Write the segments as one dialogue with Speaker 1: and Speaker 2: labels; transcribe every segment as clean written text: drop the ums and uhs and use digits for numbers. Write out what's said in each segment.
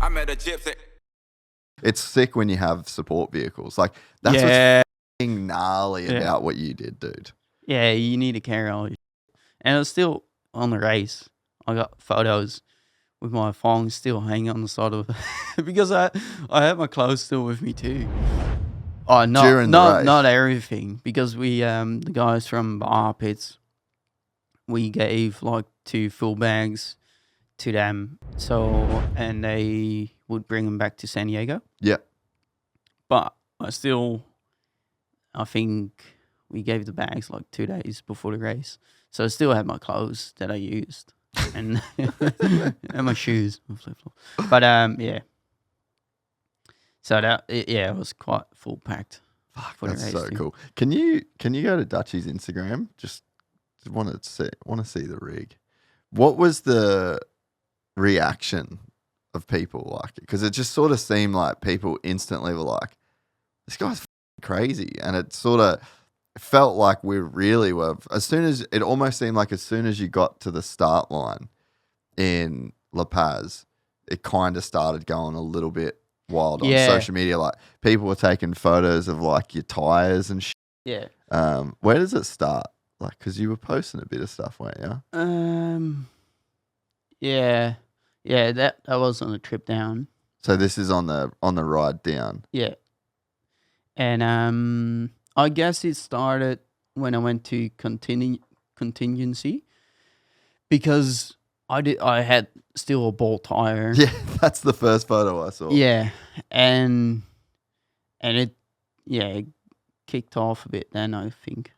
Speaker 1: I met a Gypsy.
Speaker 2: It's sick when you have support vehicles. Like, that's what's f***ing gnarly about what you did, dude.
Speaker 3: Yeah, you need to carry all your shit. And it was still on the race. I got photos with my phone still hanging on the side of because I had my clothes still with me too. Oh, not everything, because we the guys from Baja pits, we gave like 2 full bags to them, and they would bring them back to San Diego.
Speaker 2: Yeah.
Speaker 3: But I think we gave the bags like 2 days before the race, so I still had my clothes that I used and and my shoes and flip-flops. But yeah. So it was quite full packed.
Speaker 2: Fuck, that's so cool. Can you go to Dutchie's Instagram? Just want to see the rig. What was the reaction of people like it? Because it just sort of seemed like people instantly were like, "This guy's crazy," and it sort of felt like we really were. It almost seemed like as soon as you got to the start line in La Paz, it kind of started going a little bit wild on social media. Like, people were taking photos of like your tires and shit.
Speaker 3: Yeah.
Speaker 2: Where does it start? Like, because you were posting a bit of stuff, weren't you?
Speaker 3: Yeah, that was on the trip down.
Speaker 2: So this is on the ride down.
Speaker 3: Yeah. And I guess it started when I went to contingency, because I had still a ball tire.
Speaker 2: Yeah, that's the first photo I saw.
Speaker 3: Yeah, and it kicked off a bit then, I think.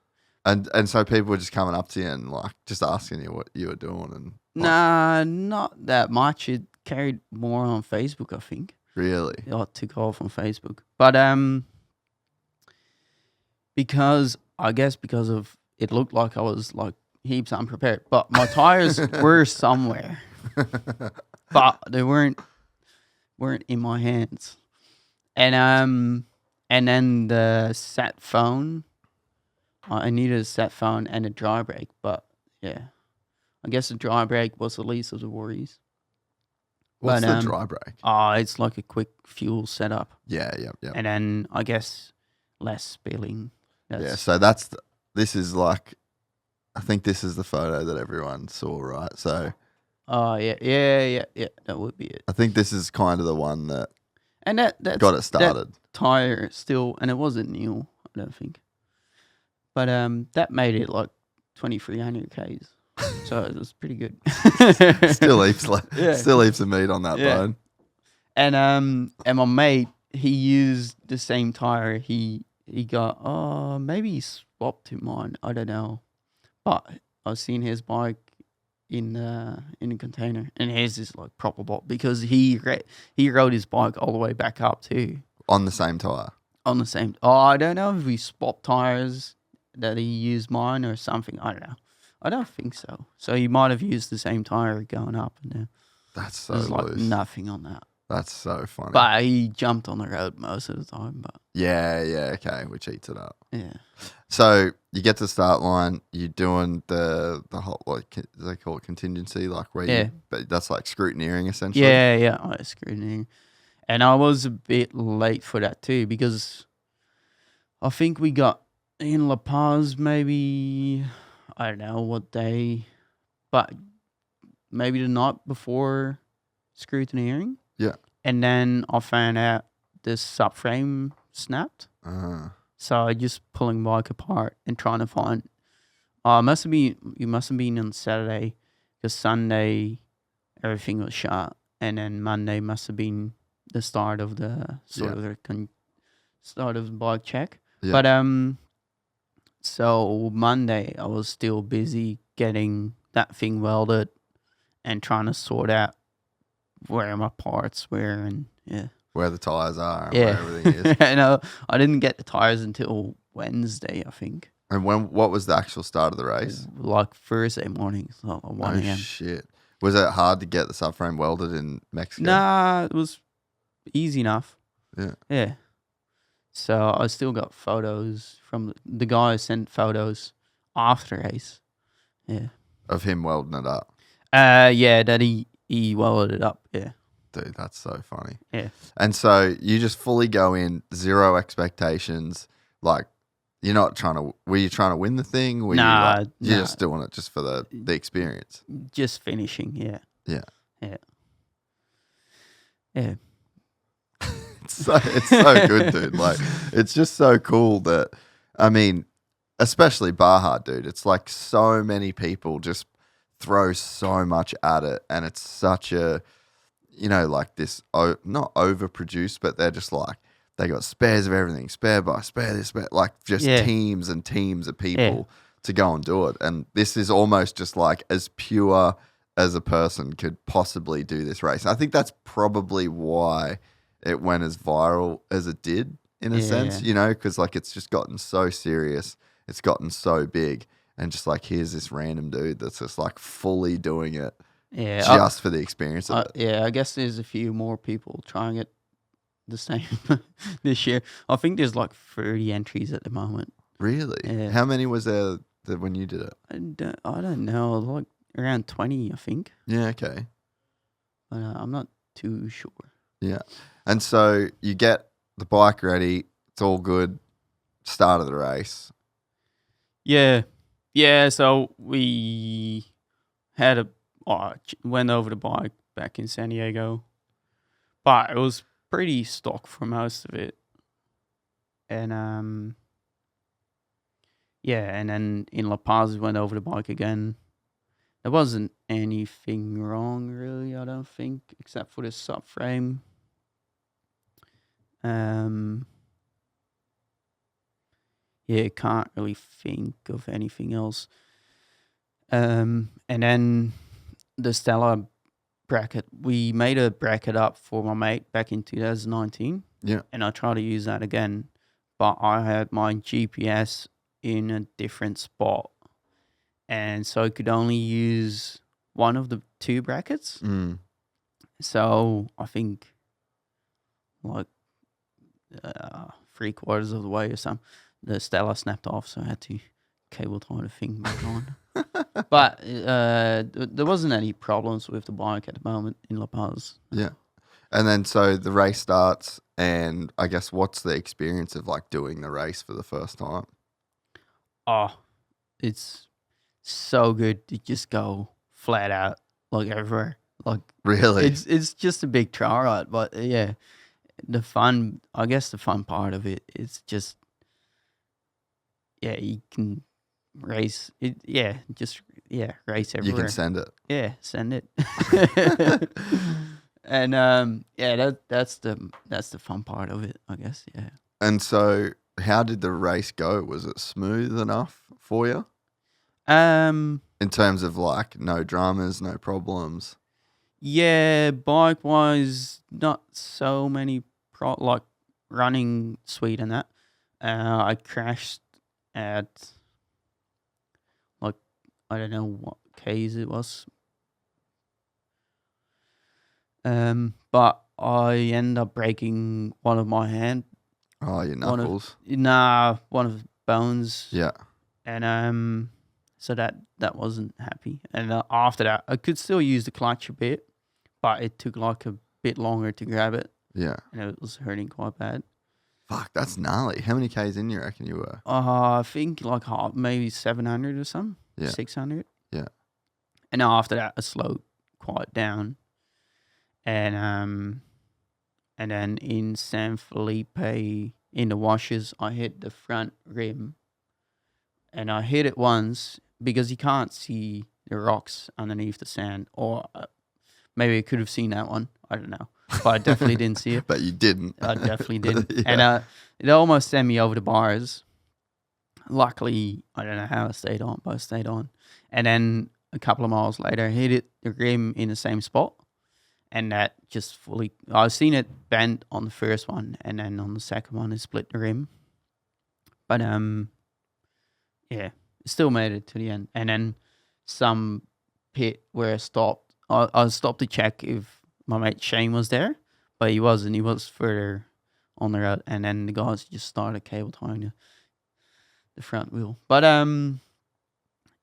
Speaker 2: And so people were just coming up to you and like just asking you what you were doing and
Speaker 3: nah, not that much. It carried more on Facebook, I think.
Speaker 2: Really?
Speaker 3: It took off on Facebook, but because of it looked like I was like heaps unprepared, but my tires were somewhere, but they weren't in my hands, and then the sat phone. I needed a sat phone and a dry brake, but yeah, I guess the dry brake was the least of the worries.
Speaker 2: What's the dry brake?
Speaker 3: Oh, it's like a quick fuel setup.
Speaker 2: Yeah.
Speaker 3: And then I guess less spilling.
Speaker 2: So this is like, I think this is the photo that everyone saw, right? So.
Speaker 3: Oh yeah, that would be it.
Speaker 2: I think this is kind of the one that
Speaker 3: got
Speaker 2: it started.
Speaker 3: That tire still, and it wasn't new, I don't think. But that made it like 2,300 Ks, so it was pretty good.
Speaker 2: Still heaps of meat on that bone.
Speaker 3: And my mate, he used the same tire. He got maybe he swapped to mine. I don't know, but I've seen his bike in the container, and his is like proper bot, because he rode his bike all the way back up too
Speaker 2: on the same tire.
Speaker 3: On the same. Oh, I don't know if we swapped tires, that he used mine or something. I don't know. I don't think so. So he might have used the same tire going up and down.
Speaker 2: That's so
Speaker 3: There's
Speaker 2: loose.
Speaker 3: like nothing on that.
Speaker 2: That's so funny.
Speaker 3: But he jumped on the road most of the time. But
Speaker 2: yeah, okay, which eats it up.
Speaker 3: Yeah.
Speaker 2: So you get to the start line. You're doing the whole, like, they call it contingency, like where but that's like scrutineering essentially.
Speaker 3: Yeah, I was scrutineering, and I was a bit late for that too, because I think we got in La Paz maybe, I don't know what day, but maybe the night before scrutineering.
Speaker 2: Yeah.
Speaker 3: And then I found out the subframe snapped. So I just pulling bike apart and trying to find. You must have been on Saturday, because Sunday everything was shut, and then Monday must have been the start of the start of the bike check. Yeah. But so Monday I was still busy getting that thing welded and trying to sort out where my parts were, and
Speaker 2: where the tires are and where everything is.
Speaker 3: I didn't get the tires until Wednesday, I think.
Speaker 2: And what was the actual start of the race?
Speaker 3: Like Thursday morning, so 1 a.m.
Speaker 2: Oh shit! Was it hard to get the subframe welded in Mexico?
Speaker 3: Nah, it was easy enough.
Speaker 2: Yeah.
Speaker 3: So I still got photos from the guy who sent photos after the race. Yeah.
Speaker 2: Of him welding it up.
Speaker 3: That he welded it up. Yeah.
Speaker 2: Dude, that's so funny.
Speaker 3: Yeah.
Speaker 2: And so you just fully go in, zero expectations. Like, you're not trying to. Were you trying to win the thing? Were you're just doing it just for the experience?
Speaker 3: Just finishing. Yeah.
Speaker 2: Yeah.
Speaker 3: Yeah. Yeah.
Speaker 2: It's so good, dude. Like, it's just so cool that, I mean, especially Baja, dude. It's like so many people just throw so much at it, and it's such a, like this, not overproduced, but they're just like, they got spares of everything, spare bike, spare this, spare, like just teams and teams of people to go and do it. And this is almost just like as pure as a person could possibly do this race. I think that's probably why it went as viral as it did in a sense, because like it's just gotten so serious, it's gotten so big, and just like here's this random dude that's just like fully doing it just for the experience of it.
Speaker 3: Yeah, I guess there's a few more people trying it the same this year. I think there's like 30 entries at the moment.
Speaker 2: Really?
Speaker 3: Yeah.
Speaker 2: How many was there when you did it?
Speaker 3: I don't know, like around 20, I think.
Speaker 2: Yeah, okay.
Speaker 3: But I'm not too sure.
Speaker 2: Yeah. And so you get the bike ready, it's all good, start of the race.
Speaker 3: Yeah. Yeah, so we went over the bike back in San Diego. But it was pretty stock for most of it. And and then in La Paz we went over the bike again. There wasn't anything wrong really, I don't think, except for the subframe. Can't really think of anything else. And then the Stella bracket, we made a bracket up for my mate back in 2019.
Speaker 2: Yeah.
Speaker 3: And I tried to use that again, but I had my GPS in a different spot. And so I could only use one of the two brackets.
Speaker 2: Mm.
Speaker 3: So I think like 3/4 of the way or something, the Stella snapped off, so I had to cable tie the thing back on. But there wasn't any problems with the bike at the moment in La Paz.
Speaker 2: Yeah. And then so the race starts, and I guess what's the experience of like doing the race for the first time?
Speaker 3: Oh, it's so good to just go flat out like everywhere. Like
Speaker 2: really,
Speaker 3: it's just a big trail ride, but yeah, the fun part of it is just you can race it. Race everywhere.
Speaker 2: You can send it.
Speaker 3: Yeah, send it. And that's the fun part of it, I guess. Yeah.
Speaker 2: And so, how did the race go? Was it smooth enough for you? In terms of like no dramas, no problems.
Speaker 3: Yeah, bike wise, not so many like running sweet and that. I crashed at like I don't know what Ks it was. But I ended up breaking one of my hand.
Speaker 2: Oh, your knuckles?
Speaker 3: One of the bones.
Speaker 2: Yeah.
Speaker 3: And so that wasn't happy. And after that, I could still use the clutch a bit, but it took like a bit longer to grab it.
Speaker 2: Yeah.
Speaker 3: And it was hurting quite bad.
Speaker 2: Fuck, that's gnarly. How many Ks in you reckon you were?
Speaker 3: I think like maybe 700 or something.
Speaker 2: Yeah.
Speaker 3: 600.
Speaker 2: Yeah.
Speaker 3: And after that, I slowed quite down. And then in San Felipe, in the washes, I hit the front rim. And I hit it once because you can't see the rocks underneath the sand. Or maybe I could have seen that one. I don't know. But I definitely didn't see it.
Speaker 2: But you didn't.
Speaker 3: I definitely didn't.
Speaker 2: Yeah.
Speaker 3: And it almost sent me over the bars. Luckily, I don't know how I stayed on, but I stayed on. And then a couple of miles later, I hit the rim in the same spot. And that just fully, I've seen it bent on the first one, and then on the second one, it split the rim. But it still made it to the end. And then some pit where I stopped, I stopped to check if my mate Shane was there, but he wasn't. He was further on the road, and then the guys just started cable tying the front wheel. But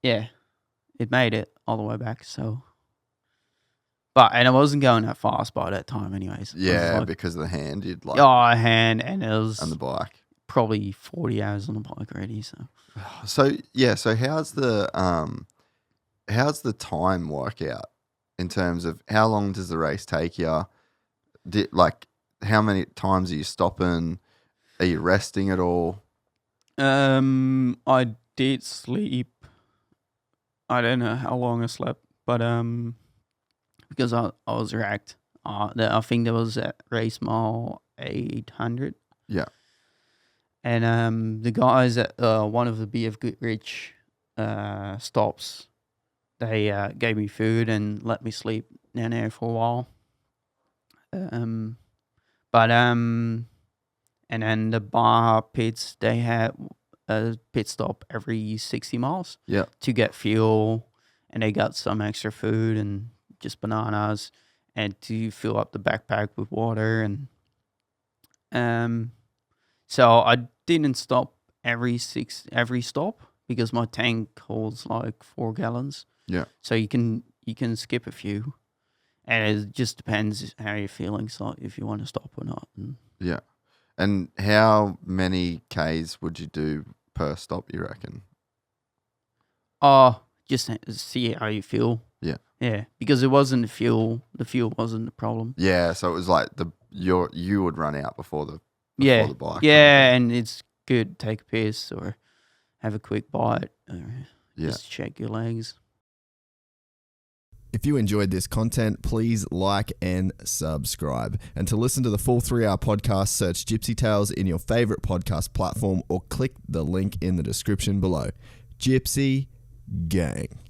Speaker 3: it made it all the way back. So And I wasn't going that fast by that time, anyways.
Speaker 2: Yeah, because of the hand, you'd like.
Speaker 3: Oh, hand, and it was
Speaker 2: And the bike.
Speaker 3: probably 40 hours on the bike already.
Speaker 2: So how's the time work out in terms of how long does the race take you? How many times are you stopping? Are you resting at all?
Speaker 3: I did sleep. I don't know how long I slept, but because I was wrecked. I think there was at race mile 800.
Speaker 2: Yeah.
Speaker 3: And the guys at one of the BF Goodrich stops, they gave me food and let me sleep down there for a while. And then the Baja pits, they had a pit stop every 60 miles.
Speaker 2: Yeah.
Speaker 3: To get fuel, and they got some extra food and just bananas, and to fill up the backpack with water. And so I didn't stop every stop because my tank holds like 4 gallons.
Speaker 2: Yeah.
Speaker 3: So you can skip a few, and it just depends how you're feeling. So if you want to stop or not.
Speaker 2: Yeah. And how many Ks would you do per stop, you reckon?
Speaker 3: Just see how you feel.
Speaker 2: Yeah.
Speaker 3: Yeah, because it wasn't the fuel. The fuel wasn't the problem.
Speaker 2: Yeah, so it was like you would run out before the bike.
Speaker 3: Yeah, and it's good to take a piss or have a quick bite or just check your legs.
Speaker 1: If you enjoyed this content, please like and subscribe. And to listen to the full 3-hour podcast, search Gypsy Tales in your favorite podcast platform or click the link in the description below. Gypsy Gang.